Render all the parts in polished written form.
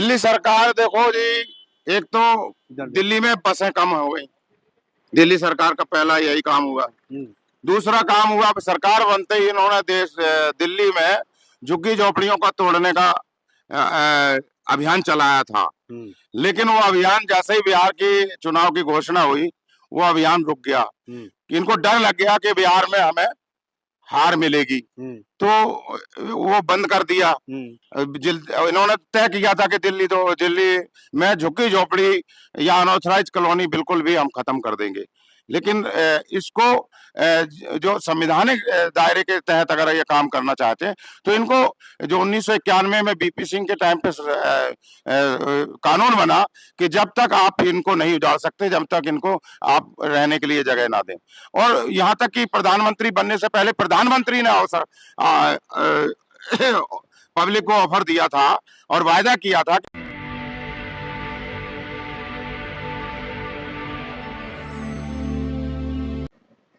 दिल्ली सरकार देखो जी, एक तो दिल्ली में बसें कम हो गई। दिल्ली सरकार का पहला यही काम हुआ। दूसरा काम हुआ, सरकार बनते ही इन्होंने दिल्ली में झुग्गी झोपड़ियों का तोड़ने का अभियान चलाया था। लेकिन वो अभियान जैसे ही बिहार की चुनाव की घोषणा हुई, वो अभियान रुक गया। इनको डर लग गया कि बिहार में हमें हार मिलेगी, तो वो बंद कर दिया। इन्होंने तय किया था कि दिल्ली में झुग्गी झोपड़ी या अनऑथराइज कॉलोनी बिल्कुल भी हम खत्म कर देंगे। लेकिन इसको जो संवैधानिक दायरे के तहत अगर ये काम करना चाहते हैं, तो इनको जो 1991 में बीपी सिंह के टाइम पे कानून बना कि जब तक आप इनको नहीं उजाड़ सकते, जब तक इनको आप रहने के लिए जगह ना दें। और यहाँ तक कि प्रधानमंत्री बनने से पहले प्रधानमंत्री ने अवसर पब्लिक को ऑफर दिया था और वायदा किया था।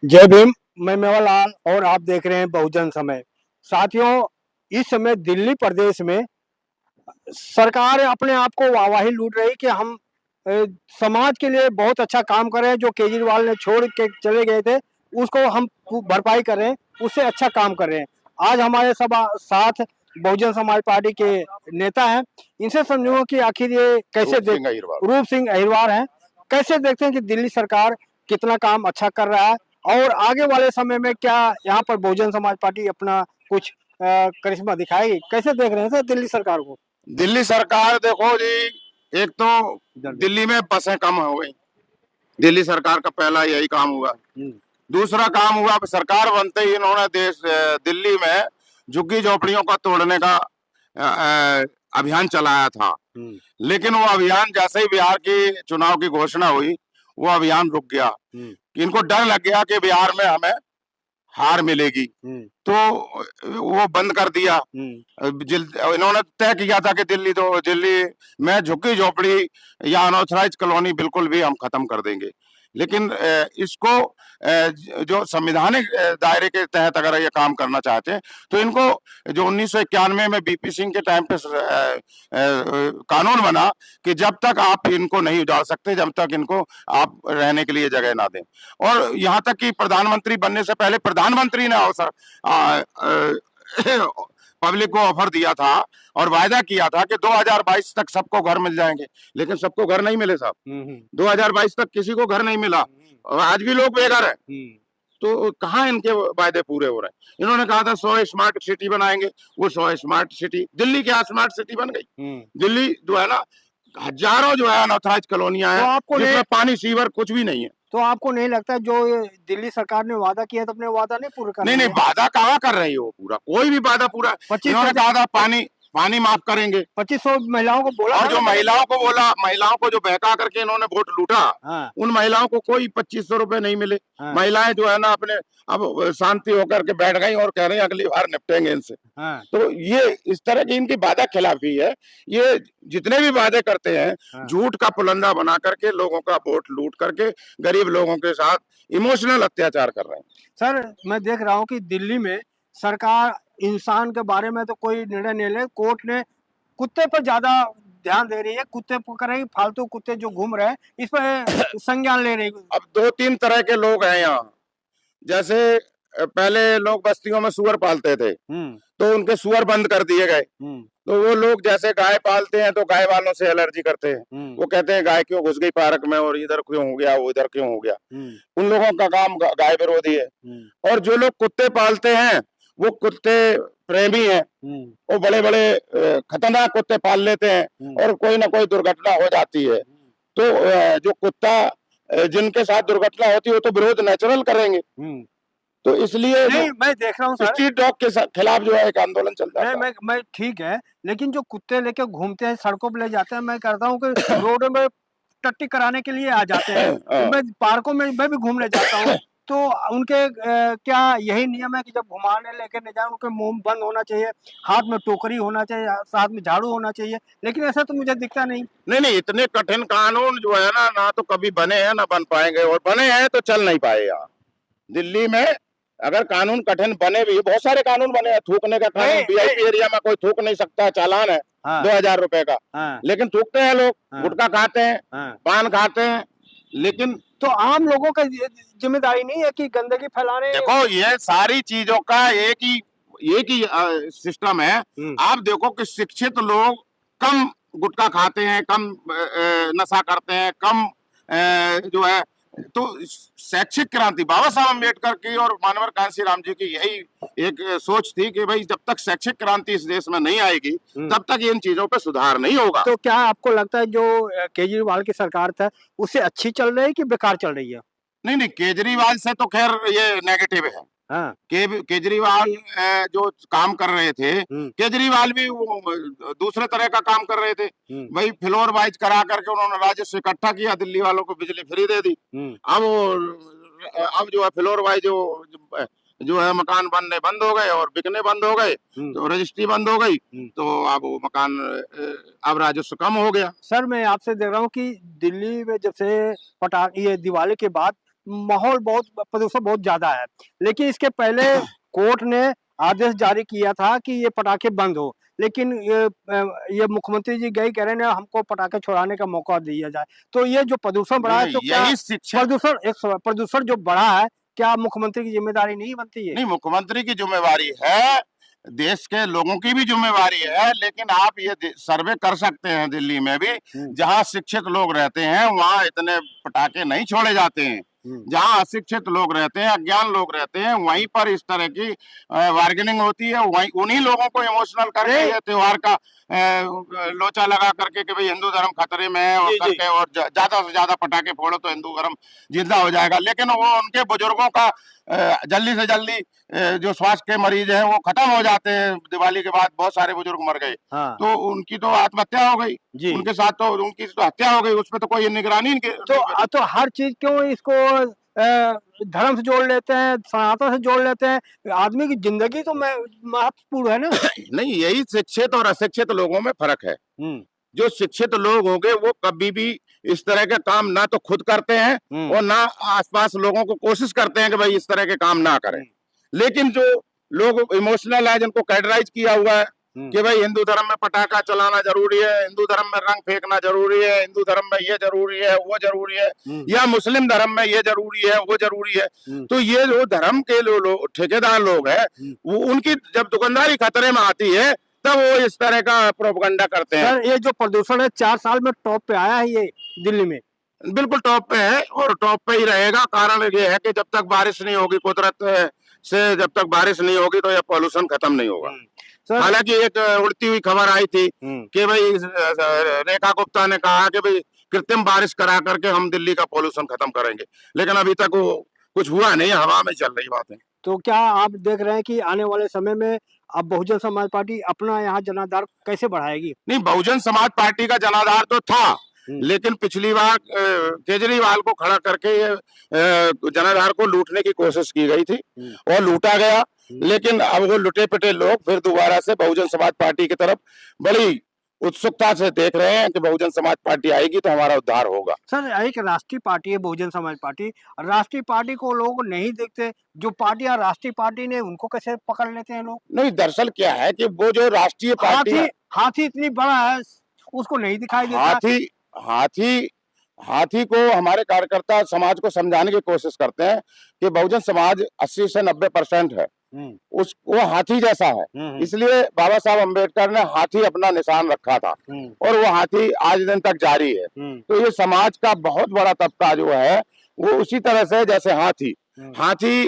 जय भीम, मैं मेवालाल और आप देख रहे हैं बहुजन समय। साथियों, इस समय दिल्ली प्रदेश में सरकार अपने आप को वाहवाही लूट रही कि हम समाज के लिए बहुत अच्छा काम कर रहे हैं। जो केजरीवाल ने छोड़ के चले गए थे, उसको हम भरपाई कर रहे हैं, उससे अच्छा काम कर रहे हैं। आज हमारे साथ बहुजन समाज पार्टी के नेता हैं। इनसे समझूंगा कि आखिर ये कैसे रूप सिंह अहिरवार हैं, कैसे देखते हैं कि दिल्ली सरकार कितना काम अच्छा कर रहा है और आगे वाले समय में क्या यहाँ पर बहुजन समाज पार्टी अपना कुछ करिश्मा दिखाएगी। कैसे देख रहे हैं सर दिल्ली सरकार को? दिल्ली सरकार देखो जी, एक तो दिल्ली में बसें कम हो गई। दिल्ली सरकार का पहला यही काम हुआ। दूसरा काम हुआ, सरकार बनते ही इन्होंने दिल्ली में झुग्गी झोपड़ियों का तोड़ने का अभियान चलाया था। लेकिन वो अभियान जैसे ही बिहार की चुनाव की घोषणा हुई, वो अभियान रुक गया। इनको डर लग गया कि बिहार में हमें हार मिलेगी, तो वो बंद कर दिया। इन्होंने तय किया था कि दिल्ली में झुग्गी झोपड़ी या अनऑथराइज कॉलोनी बिल्कुल भी हम खत्म कर देंगे। लेकिन इसको जो संवैधानिक दायरे के तहत अगर ये काम करना चाहते हैं, तो इनको जो 1991 में बीपी सिंह के टाइम पे कानून बना कि जब तक आप इनको नहीं उजाड़ सकते, जब तक इनको आप रहने के लिए जगह ना दें। और यहाँ तक कि प्रधानमंत्री बनने से पहले प्रधानमंत्री ने अवसर पब्लिक को ऑफर दिया था और वायदा किया था कि 2022 तक सबको घर मिल जाएंगे। लेकिन सबको घर नहीं मिले साहब। 2022 तक किसी को घर नहीं मिला और आज भी लोग बेघर हैं। तो कहाँ इनके वायदे पूरे हो रहे हैं? इन्होंने कहा था 100 स्मार्ट सिटी बनाएंगे, वो 100 स्मार्ट सिटी, दिल्ली क्या स्मार्ट सिटी बन गई। दिल्ली जो है ना, हजारों जो है अनऑथराइज कॉलोनियां हैं, जिसमें पानी सीवर कुछ भी नहीं है। तो आपको नहीं लगता जो दिल्ली सरकार ने वादा किया तो अपने वादा नहीं पूरा कर रही है? नहीं, वादा कहाँ कर रही हो पूरा, कोई भी वादा पूरा। इन्होंने कहा था पानी माफ करेंगे, 2500 महिलाओं को बोला, और जो महिलाओं को बोला, महिलाओं को जो बहका करके इन्होंने वोट लूटा, उन महिलाओं को कोई 2500 रुपए नहीं मिले। महिलाएं जो है ना अपने अब शांति होकर के बैठ गई और कह रही हैं अगली बार निपटेंगे इनसे। तो ये इस तरह की इनकी वादा खिलाफी है। ये जितने भी वादे करते हैं, झूठ का पुलंदा बना करके लोगों का वोट लूट करके गरीब लोगों के साथ इमोशनल अत्याचार कर रहे हैं। सर, मैं देख रहा हूँ कि दिल्ली में सरकार इंसान के बारे में तो कोई निर्णय नहीं ले, कोर्ट ने कुत्ते पर ज्यादा ध्यान दे रही है। कुत्ते पकड़ रही, फालतू कुत्ते जो घूम रहे हैं इस पर संज्ञान ले रही है। अब 2-3 तरह के लोग हैं यहाँ। जैसे पहले लोग बस्तियों में सुअर पालते थे, तो उनके सुअर बंद कर दिए गए। तो वो लोग जैसे गाय पालते हैं तो गाय वालों से एलर्जी करते हैं। वो कहते हैं गाय क्यों घुस गई पार्क में और इधर क्यों हो गया, वो इधर क्यों हो गया। उन लोगों का काम गाय विरोधी है। और जो लोग कुत्ते पालते हैं वो कुत्ते प्रेमी हैं। वो बड़े बड़े खतरनाक कुत्ते पाल लेते हैं और कोई ना कोई दुर्घटना हो जाती है। तो जो कुत्ता जिनके साथ दुर्घटना होती है वो तो विरोध नेचुरल करेंगे। तो इसलिए नहीं, मैं देख रहा हूँ स्ट्रीट डॉग के खिलाफ जो है एक आंदोलन चल रहा है। मैं ठीक है, लेकिन जो कुत्ते लेके घूमते हैं, सड़कों पर ले जाते हैं, मैं कहता हूँ कि रोड में टट्टी कराने के लिए आ जाते हैं। मैं पार्कों में मैं भी घूमने जाता हूँ, तो उनके क्या यही नियम है कि जब घुमाने लेके नहीं जाए, उनके मुंह बंद होना चाहिए, हाथ में टोकरी होना चाहिए, साथ में झाड़ू होना चाहिए। लेकिन ऐसा तो मुझे दिखता नहीं। नहीं, इतने कठिन कानून जो है ना तो कभी बने हैं ना बन पाएंगे, और बने हैं तो चल नहीं पाए। यहाँ दिल्ली में अगर कानून कठिन बने भी, बहुत सारे कानून बने हैं। थूकने का कानून, वीआईपी एरिया में कोई थूक नहीं सकता, चालान है। हाँ। 2000 रुपए का, हाँ। लेकिन थूकते हैं लोग, हाँ। गुटखा खाते हैं, हाँ। पान खाते हैं, लेकिन तो आम लोगों का जिम्मेदारी नहीं है कि गंदगी फैलाने। देखो ये सारी चीजों का एक ही सिस्टम है। आप देखो कि शिक्षित लोग कम गुटखा खाते हैं, कम नशा करते हैं, कम जो है, तो शैक्षिक क्रांति बाबा साहब अम्बेडकर की और मानवर कांशीराम जी की यही एक सोच थी कि भाई जब तक शैक्षिक क्रांति इस देश में नहीं आएगी तब तक इन चीजों पे सुधार नहीं होगा। तो क्या आपको लगता है जो केजरीवाल की सरकार था उससे अच्छी चल रही है कि बेकार चल रही है? नहीं नहीं, केजरीवाल से तो खैर ये नेगेटिव है। हाँ। केजरीवाल जो काम कर रहे थे, केजरीवाल भी वो दूसरे तरह का काम कर रहे थे। भाई फ्लोर वाइज करा करके उन्होंने राजस्व इकट्ठा किया, दिल्ली वालों को बिजली फ्री दे दी। अब जो है फ्लोर वाइज जो है मकान बनने बंद हो गए और बिकने बंद हो गए, तो रजिस्ट्री बंद हो गई, तो अब वो मकान अब राजस्व कम हो गया। सर मैं आपसे देख रहा हूँ कि दिल्ली में जब से ये दिवाली के बाद माहौल प्रदूषण बहुत ज्यादा है, लेकिन इसके पहले कोर्ट ने आदेश जारी किया था कि ये पटाखे बंद हो, लेकिन ये मुख्यमंत्री जी गए कह रहे हैं हमको पटाखे छुड़ाने का मौका दिया जाए। तो ये जो प्रदूषण बढ़ा है, तो क्या प्रदूषण जो बढ़ा है क्या मुख्यमंत्री की जिम्मेदारी नहीं बनती है? नहीं, मुख्यमंत्री की जिम्मेवारी है, देश के लोगों की भी जिम्मेवारी है, लेकिन आप ये सर्वे कर सकते हैं दिल्ली में भी, जहां शिक्षित लोग रहते हैं वहां इतने पटाखे नहीं छोड़े जाते हैं। जहां अशिक्षित लोग रहते हैं, अज्ञान लोग रहते हैं, वहीं पर इस तरह की बार्गेनिंग होती है। वहीं उन्हीं लोगों को इमोशनल करके ये त्योहार का लोचा लगा करके कि भाई हिंदू धर्म खतरे में है, और करके और ज्यादा से ज्यादा पटाखे फोड़ो तो हिंदू धर्म जिंदा हो जाएगा। लेकिन वो उनके बुजुर्गों का जल्दी से जल्दी जो स्वास्थ्य के मरीज हैं वो खत्म हो जाते हैं। दिवाली के बाद बहुत सारे बुजुर्ग मर गए। हाँ। तो उनकी तो आत्महत्या हो गई, उनके साथ तो उनकी तो हत्या हो गई, उसमें तो कोई निगरानी नहीं। तो हर चीज क्यों इसको धर्म से जोड़ लेते हैं, सनातन से जोड़ लेते हैं? आदमी की जिंदगी तो महत्वपूर्ण है ना। नहीं, यही शिक्षित और अशिक्षित लोगों में फर्क है। जो शिक्षित लोग होंगे वो कभी भी इस तरह के काम ना तो खुद करते हैं और ना आसपास लोगों को कोशिश करते हैं कि भाई इस तरह के काम ना करें। लेकिन जो लोग इमोशनल है, जिनको कैटेगराइज किया हुआ है कि भाई हिंदू धर्म में पटाखा चलाना जरूरी है, हिंदू धर्म में रंग फेंकना जरूरी है, हिंदू धर्म में ये जरूरी है, वो जरूरी है, या मुस्लिम धर्म में ये जरूरी है, वो जरूरी है, तो ये जो धर्म के लोग ठेकेदार लोग हैं, वो उनकी जब दुकानदारी खतरे में आती है तब वो इस तरह का प्रोपगंडा करते हैं। सर ये जो प्रदूषण है 4 साल में टॉप पे आया है ये दिल्ली में। बिल्कुल टॉप पे है और टॉप पे ही रहेगा। कारण ये है कि जब तक बारिश नहीं होगी, कुदरत से जब तक बारिश नहीं होगी तो यह पॉल्यूशन खत्म नहीं होगा। हालांकि एक उड़ती हुई खबर आई थी कि भाई रेखा गुप्ता ने कहा कि भाई कृत्रिम बारिश करा करके हम दिल्ली का पॉल्यूशन खत्म करेंगे, लेकिन अभी तक वो कुछ हुआ नहीं, हवा में चल रही बात है। तो क्या आप देख रहे हैं कि आने वाले समय में अब बहुजन समाज पार्टी अपना यहाँ जनाधार कैसे बढ़ाएगी? नहीं, बहुजन समाज पार्टी का जनाधार तो था, लेकिन पिछली बार केजरीवाल को खड़ा करके ये जनाधार को लूटने की कोशिश की गई थी और लूटा गया। लेकिन अब वो लुटे पिटे लोग फिर दोबारा से बहुजन समाज पार्टी की तरफ बड़ी उत्सुकता से देख रहे हैं कि बहुजन समाज पार्टी आएगी तो हमारा उद्धार होगा। सर एक राष्ट्रीय पार्टी है बहुजन समाज पार्टी, राष्ट्रीय पार्टी को लोग नहीं देखते, जो पार्टियां राष्ट्रीय पार्टी ने उनको कैसे पकड़ लेते हैं लोग? नहीं, दरअसल क्या है कि वो जो राष्ट्रीय पार्टी हाथी इतनी बड़ा है उसको नहीं दिखाई देता। हाथी को हमारे कार्यकर्ता समाज को समझाने की कोशिश करते हैं कि बहुजन समाज 80 से 90% है, वो हाथी जैसा है। इसलिए बाबा साहब अम्बेडकर ने हाथी अपना निशान रखा था और वो हाथी आज दिन तक जारी है। तो ये समाज का बहुत बड़ा तबका जो है वो उसी तरह से जैसे हाथी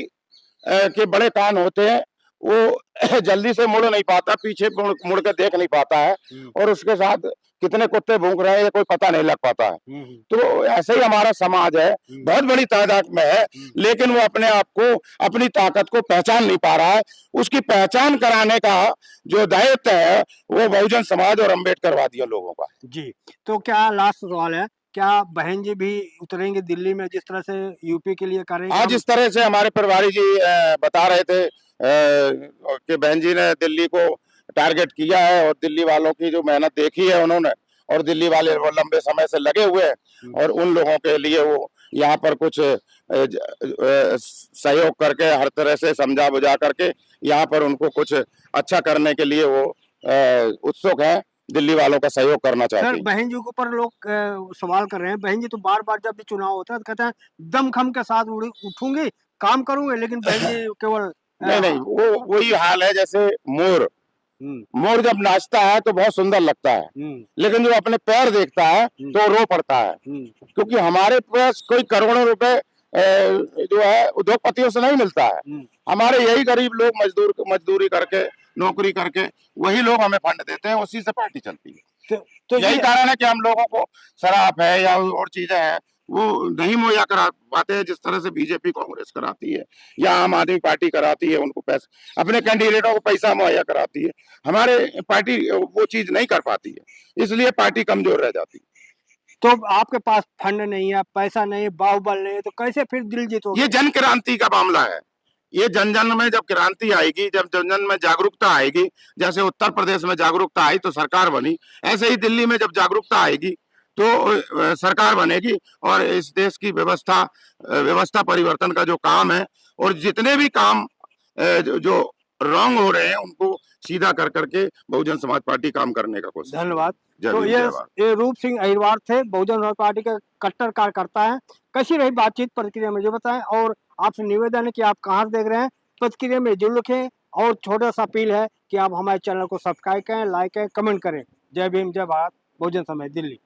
के बड़े कान होते हैं, वो जल्दी से मुड़ नहीं पाता, पीछे मुड़ के देख नहीं पाता है, और उसके साथ कितने कुत्ते भूख रहे हैं ये कोई पता नहीं लग पाता है। तो ऐसे ही हमारा समाज है, बहुत बड़ी तादाद में है, लेकिन वो अपने आप को, अपनी ताकत को पहचान नहीं पा रहा है। उसकी पहचान कराने का जो दायित्व है वो बहुजन समाज और अम्बेडकरवादियों लोगों का। जी, तो क्या लास्ट सवाल है, क्या बहन जी भी उतरेंगे दिल्ली में जिस तरह से यूपी के लिए करेंगे? आज जिस तरह से हमारे प्रभारी जी बता रहे थे कि बहन जी ने दिल्ली को टारगेट किया है और दिल्ली वालों की जो मेहनत देखी है उन्होंने, और दिल्ली वाले वो लंबे समय से लगे हुए हैं, और उन लोगों के लिए वो यहाँ पर कुछ सहयोग करके हर तरह से समझा बुझा करके यहाँ पर उनको कुछ अच्छा करने के लिए वो उत्सुक है। दिल्ली वालों का सहयोग करना चाहती सर है। बहन जी के ऊपर लोग सवाल कर रहे हैं, बहन जी तो बार बार जब भी चुनाव होता है तो कहते हैं दमखम के साथ उठूंगी, काम करूंगी, लेकिन बहन जी केवल नहीं नहीं, वो वही हाल है जैसे मोर। मोर जब नाचता है तो बहुत सुंदर लगता है, लेकिन जो अपने पैर देखता है तो रो पड़ता है, क्योंकि हमारे पास कोई करोड़ों रुपए जो है उद्योगपतियों से नहीं मिलता है। हमारे यही गरीब लोग मजदूरी करके, नौकरी करके, वही लोग हमें फंड देते हैं, उसी से पार्टी चलती है। तो यही कारण है कि हम लोगों को शराब है या और चीजें हैं वो नहीं मुहैया करा पाते हैं, जिस तरह से बीजेपी कांग्रेस कराती है या आम आदमी पार्टी कराती है, उनको पैसे, अपने कैंडिडेटों को पैसा मुहैया कराती है। हमारे पार्टी वो चीज नहीं कर पाती है, इसलिए पार्टी कमजोर रह जाती है। तो आपके पास फंड नहीं है, पैसा नहीं है, बाहुबल नहीं है, तो कैसे फिर दिल जीतोगे? ये जन क्रांति का मामला है। ये जन जन में जब क्रांति आएगी, जब जन जन में जागरूकता आएगी, जैसे उत्तर प्रदेश में जागरूकता आई तो सरकार बनी, ऐसे ही दिल्ली में जब जागरूकता आएगी तो सरकार बनेगी और इस देश की व्यवस्था परिवर्तन का जो काम है और जितने भी काम जो रॉन्ग हो रहे हैं उनको सीधा कर करके बहुजन समाज पार्टी काम करने का कोशिश। धन्यवाद। जय तो भीम, जय भारत। ये रूप सिंह अहिरवार थे, बहुजन समाज पार्टी के कट्टर कार्यकर्ता हैं। कैसी रही बातचीत, प्रतिक्रिया मुझे बताएं और आपसे निवेदन है कि आप कहाँ से देख रहे हैं, प्रतिक्रिया में जरूर लिखें और छोटा सा अपील है कि आप हमारे चैनल को सब्सक्राइब करें, लाइक करें, कमेंट करें। जय भीम, जय भारत, बहुजन समाज, दिल्ली।